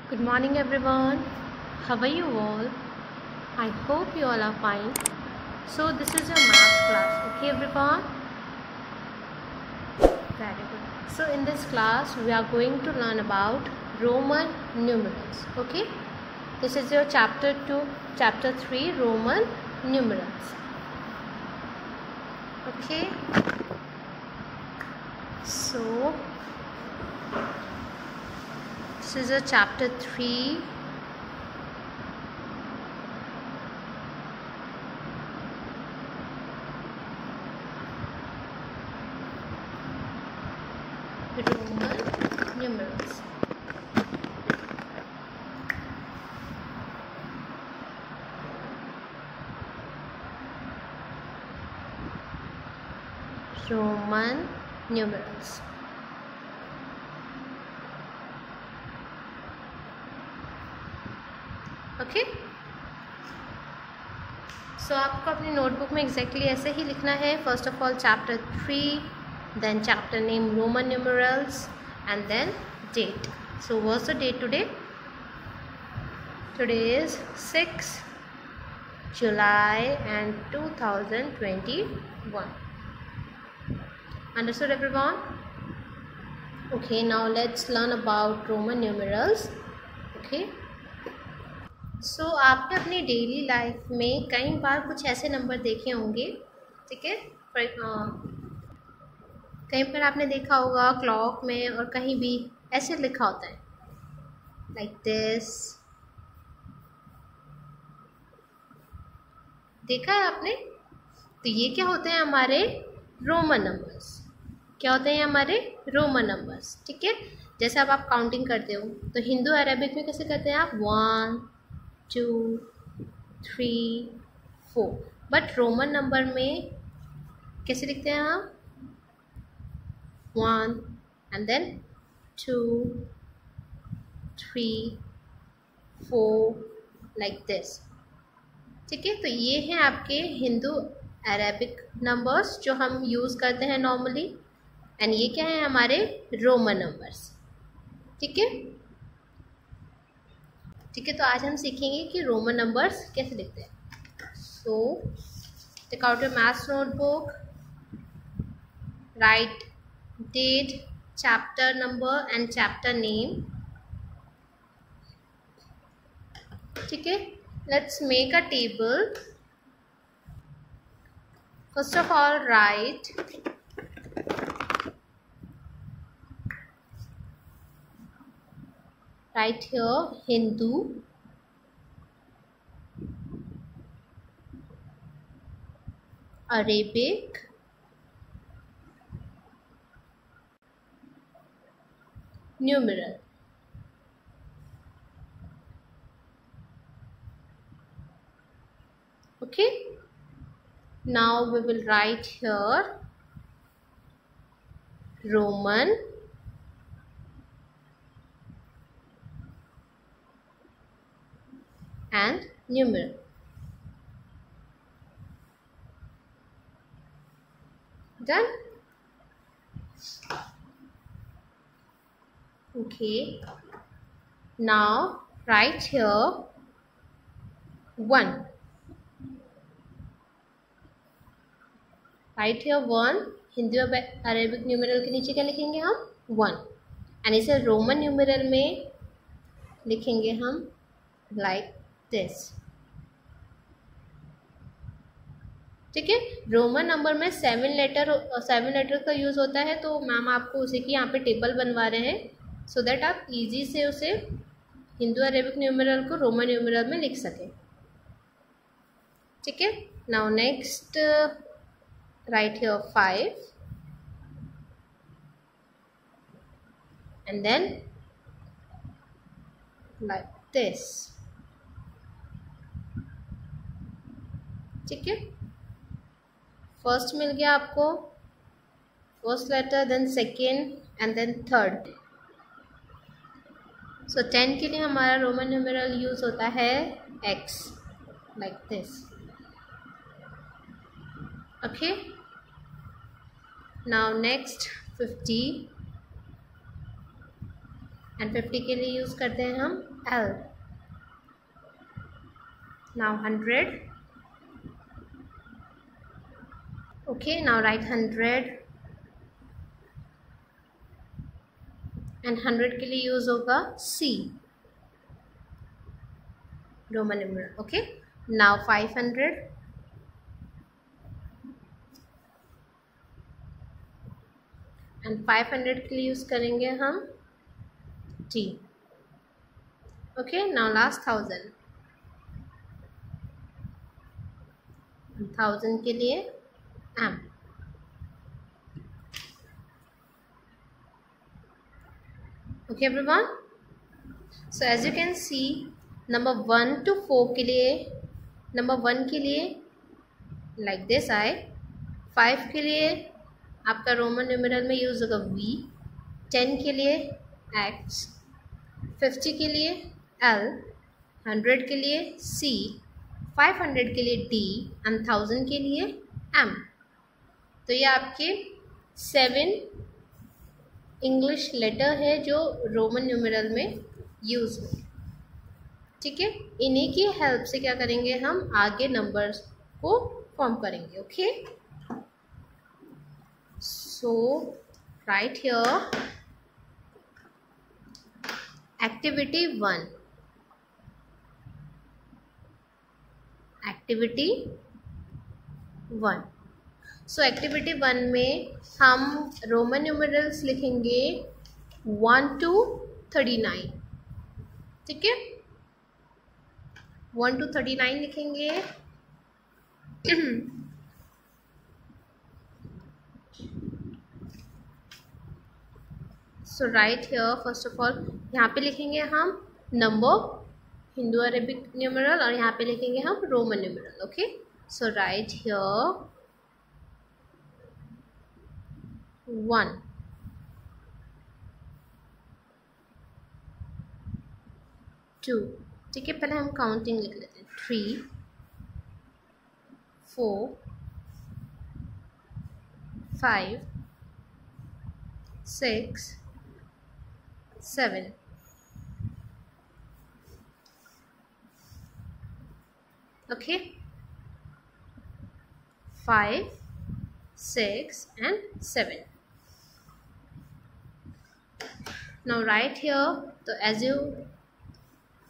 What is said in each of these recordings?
Good morning, everyone. How are you all? I hope you all are fine. So, this is your maths class, okay, everyone? Very good. So, in this class, we are going to learn about Roman numerals, okay? This is your chapter 2, chapter 3, Roman numerals, okay? So, this is your chapter 3. Roman numerals. Roman numerals. Okay so आपको अपनी notebook में exactly ऐसे ही लिखना है. First of all chapter 3, then chapter name Roman numerals and then date. So what's the date today? Today is 6 July and 2021. Understood, everyone? Okay, now let's learn about Roman numerals. Okay. सो आपने अपनी daily life में कई बार कुछ ऐसे number देखे होंगे, ठीक है? कहीं पर आपने देखा होगा क्लॉक में और कहीं भी ऐसे लिखा होता है लाइक दिस. देखा है आपने? तो ये क्या होते हैं? हमारे रोमन नंबर्स. क्या होते हैं? हमारे रोमन नंबर्स, ठीक है? जैसे अब आप काउंटिंग करते हो तो हिंदू अरेबिक में कैसे करते हैं आप? 1 2 3 4. बट रोमन नंबर में कैसे लिखते हैं आप? 1 एंड देन 2 3 4 लाइक दिस, ठीक है? तो ये हैं आपके हिंदू अरेबिक नंबर्स जो हम यूज़ करते हैं नॉर्मली. एंड ये क्या है? हमारे रोमन नंबर्स, ठीक है? ठीक है, तो आज हम सीखेंगे कि रोमन नंबर्स कैसे लिखते हैं. So take out your maths notebook, write date, chapter number and chapter name, ठीक है? Let's make a table. First of all write here Hindu, Arabic, numeral. Okay, now we will write here Roman and numeral. Done? Okay, now write here 1. Right here 1. Hindu Arabic numeral के नीचे क्या लिखेंगे हम? 1. And इसे Roman numeral में लिखेंगे हम like this, ठीक है? रोमन नंबर में 7 लेटर का यूज़ होता है, तो मैम आपको उसी की यहाँ पे टेबल बनवा रहे हैं सो दैट आप इजी से उसे हिंदू अरेबिक न्यूमरल को रोमन न्यूमरल में लिख सकें, ठीक है? Now next write here 5 and then like this, ठीक है? फर्स्ट मिल गया आपको first letter, then second and then third. So 10 के लिए हमारा रोमन न्यूमरल यूज होता है x, like this. Okay, now next 50, and 50 के लिए यूज़ करते हैं हम L. Now 100. Okay, now right 100 and 100 के लिए यूज़ होगा C, Roman numeral. Okay, now 500 and 500 के लिए यूज़ करेंगे हम T. Okay, now last 1000. 1000 के लिए M. Okay everyone, so as you can see number 1 to 4 के लिए, number 1 के लिए like this I, 5 के लिए आपका रोमन न्यूमेरल में यूज़ होगा V, 10 के लिए X, 50 के लिए L, 100 के लिए C, 500 के लिए D and 1000 के लिए M. तो ये आपके 7 इंग्लिश लेटर है जो रोमन न्यूमेरल में यूज़ हो. ठीक है, इन्हीं की हेल्प से क्या करेंगे हम आगे नंबर्स को फॉर्म करेंगे. Okay, so right here activity 1. Activity 1. So activity 1 में हम रोमन न्यूमेरल्स लिखेंगे 1 to 39. ठीक है, 1 to 39 लिखेंगे. So right here first of all यहाँ पे लिखेंगे हम नंबर हिंदू अरेबिक न्यूमेरल और यहाँ पे लिखेंगे हम Roman numeral. Okay, so right here 1, 2. ठीक है, पहले हम काउंटिंग लिख लेते हैं. 3, 4, 5, 6, 7. Okay, 5, 6 and 7. Now write here. तो as you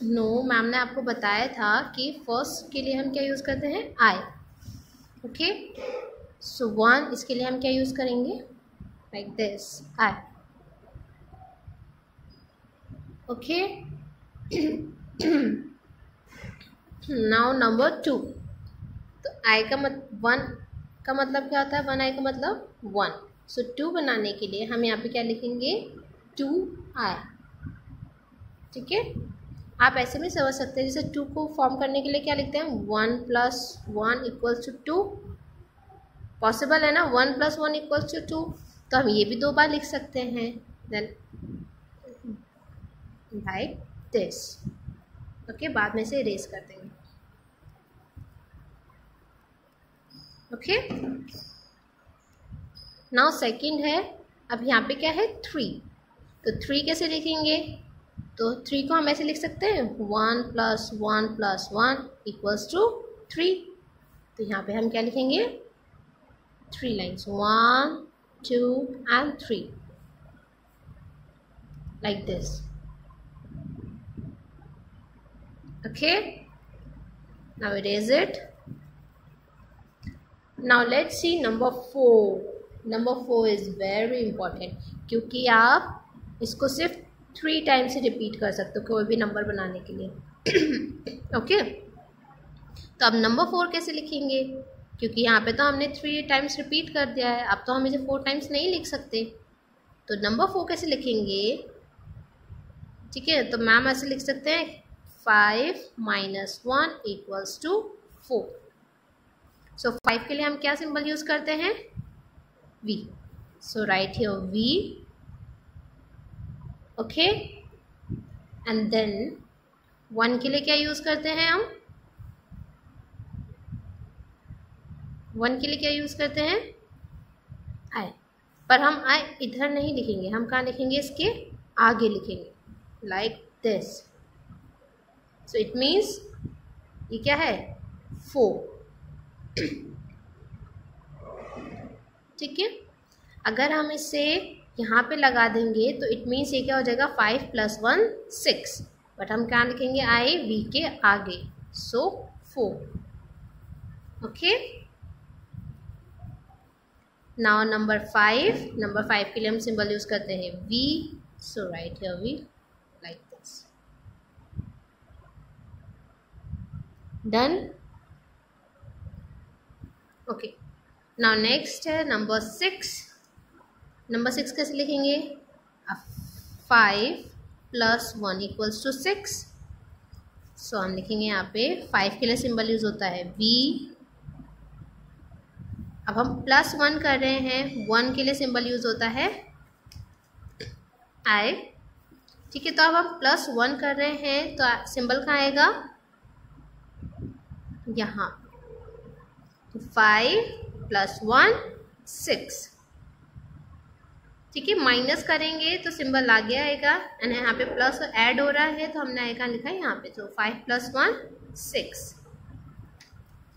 know, मैम ने आपको बताया था कि फर्स्ट के लिए हम क्या यूज़ करते हैं I. ओके, सो 1 इसके लिए हम क्या यूज़ करेंगे like this I. Okay, now number 2. तो I का 1 का मतलब क्या होता है? 1I का मतलब 1. सो 2 बनाने के लिए हम यहाँ पे क्या लिखेंगे 2I. ठीक है, आप ऐसे भी समझ सकते हैं. जैसे 2 को फॉर्म करने के लिए क्या लिखते हैं 1 + 1 = 2. पॉसिबल है ना, 1 + 1 = 2. तो हम ये भी 2 बार लिख सकते हैं. Then like this. ओके, बाद में से इरेज कर देंगे. ओके, नाउ सेकंड है. अब यहाँ पे क्या है 3. तो 3 कैसे लिखेंगे? तो 3 को हम ऐसे लिख सकते हैं 1 + 1 + 1 = 3. तो यहाँ पे हम क्या लिखेंगे 3 lines 1, 2 and 3 like this. Okay, now erase it. Now let's see number 4. Number 4 is very important क्योंकि आप इसको सिर्फ 3 टाइम्स से रिपीट कर सकते हो कोई भी नंबर बनाने के लिए. ओके, तो अब नंबर 4 कैसे लिखेंगे? क्योंकि यहाँ पे तो हमने 3 टाइम्स रिपीट कर दिया है. अब तो हम इसे 4 टाइम्स नहीं लिख सकते. तो नंबर 4 कैसे लिखेंगे? ठीक है, तो मैम ऐसे लिख सकते हैं 5 - 1 = 4. सो 5 के लिए हम क्या सिंबल यूज़ करते हैं V. So right here V. Okay, and then 1 के लिए क्या यूज़ करते हैं हम 1 के लिए क्या यूज़ करते हैं I. पर हम I इधर नहीं लिखेंगे, हम कहाँ लिखेंगे इसके आगे लिखेंगे. like this. So it means ये क्या है 4. ठीक है, अगर हम इसे यहाँ पे लगा देंगे तो इट मीन्स ये क्या हो जाएगा 5 + 1 6, बट हम क्या लिखेंगे आई वी के आगे, सो 4. ओके, नाउ नंबर 5 के लिए हम सिंबल यूज करते हैं V. So right here V like this. Done. Okay, now next है नंबर 6. नंबर 6 कैसे लिखेंगे? 5 + 1 = 6. सो हम लिखेंगे यहाँ पे 5 के लिए सिंबल यूज होता है V. अब हम +1 कर रहे हैं, 1 के लिए सिंबल यूज होता है I. ठीक है, तो अब हम +1 कर रहे हैं तो सिंबल कहाँ आएगा? यहाँ. 5 + 1 6. ठीक है, माइनस करेंगे तो सिंबल आगे आएगा एंड यहाँ पे प्लस ऐड हो रहा है तो हमने आएगा लिखा है यहाँ पे. तो 5 + 1 6.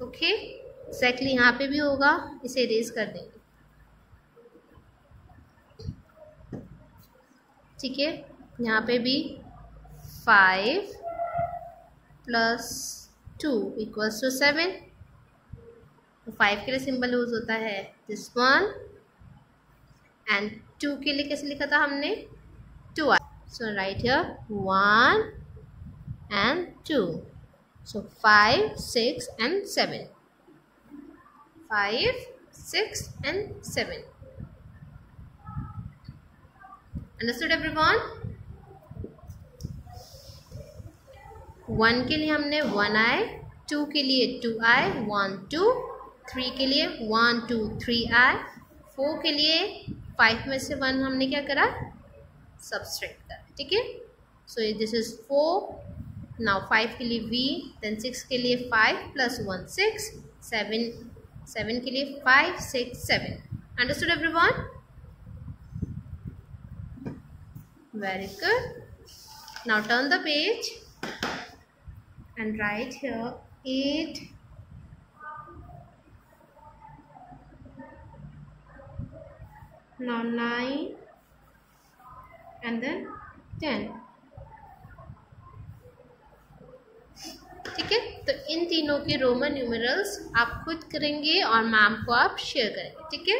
ओके, एक्जैक्टली यहाँ पे भी होगा, इसे इरेज कर देंगे. ठीक है, यहाँ पे भी 5 + 2 = 7. तो 5 के लिए सिंबल यूज होता है दिस वन. एंड 2 के लिए कैसे लिखा था हमने? 2i. So right here 1 and 2. So 5 6 and 7. 5 6 and 7. Understood everyone? 1 के लिए हमने 1i, 2 के लिए 2i, 1 2, 3 के लिए 1 2 3i, 4 के लिए 5 में से 1 हमने क्या करा? सब्सट्रैक्ट करा. ठीक है, सो दिस इज 4. नाउ 5 के लिए v, देन 6 के लिए 5 + 1 6, 7 के लिए 5 6 7. Understood everyone? Very good. Now turn the page and write here 8 now 9 and then 10. ठीक है, तो इन तीनों के रोमन न्यूमेरल्स आप खुद करेंगे और मैम को आप शेयर करेंगे. ठीक है,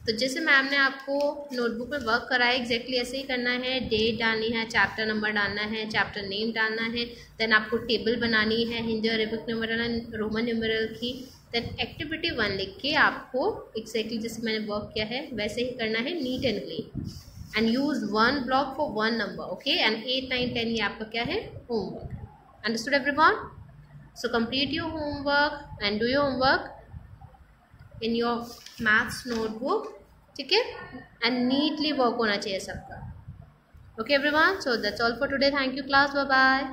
तो जैसे मैम ने आपको नोटबुक में वर्क कराया एग्जैक्टली ऐसे ही करना है. डेट डालनी है, चैप्टर नंबर डालना है, चैप्टर नेम डालना है, देन आपको टेबल बनानी है हिंदी और अरेबिक न्यूमेरल रोमन न्यूमेरल की. देन एक्टिविटी 1 लिख के आपको एग्जैक्टली जैसे मैंने वर्क किया है वैसे ही करना है, neat and clean. And use 1 block for 1 number. Okay, and 8 9 10 ये आपका क्या है? Homework. Understood everyone? So complete your homework and do your homework in your maths notebook. ठीक है, एंड नीटली वर्क होना चाहिए सबका. Okay everyone, so that's all for today. Thank you class, bye bye.